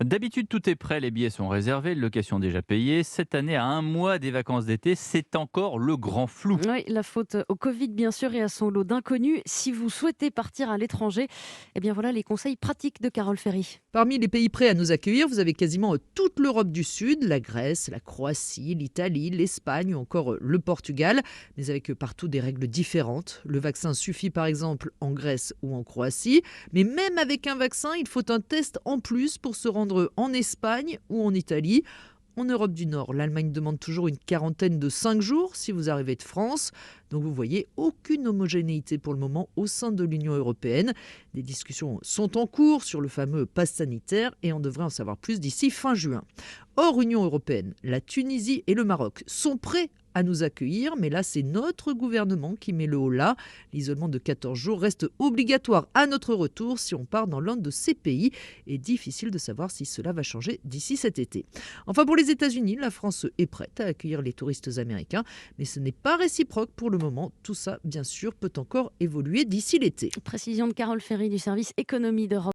D'habitude, tout est prêt, les billets sont réservés, les locations déjà payées. Cette année, à un mois des vacances d'été, c'est encore le grand flou. Oui, la faute au Covid, bien sûr, et à son lot d'inconnus. Si vous souhaitez partir à l'étranger, eh bien voilà les conseils pratiques de Carole Ferry. Parmi les pays prêts à nous accueillir, vous avez quasiment toute l'Europe du Sud, la Grèce, la Croatie, l'Italie, l'Espagne ou encore le Portugal, mais avec partout des règles différentes. Le vaccin suffit par exemple en Grèce ou en Croatie, mais même avec un vaccin, il faut un test en plus pour se rendre en Espagne ou en Italie. En Europe du Nord, l'Allemagne demande toujours une quarantaine de 5 jours si vous arrivez de France. Donc vous voyez, aucune homogénéité pour le moment au sein de l'Union européenne. Des discussions sont en cours sur le fameux pass sanitaire et on devrait en savoir plus d'ici fin juin. Hors Union européenne, la Tunisie et le Maroc sont prêts à nous accueillir, mais là c'est notre gouvernement qui met le haut là. L'isolement de 14 jours reste obligatoire à notre retour si on part dans l'un de ces pays et difficile de savoir si cela va changer d'ici cet été. Enfin pour les États-Unis, la France est prête à accueillir les touristes américains, mais ce n'est pas réciproque pour le moment. Tout ça, bien sûr, peut encore évoluer d'ici l'été. Précision de Carole Ferry du service économie d'Europe.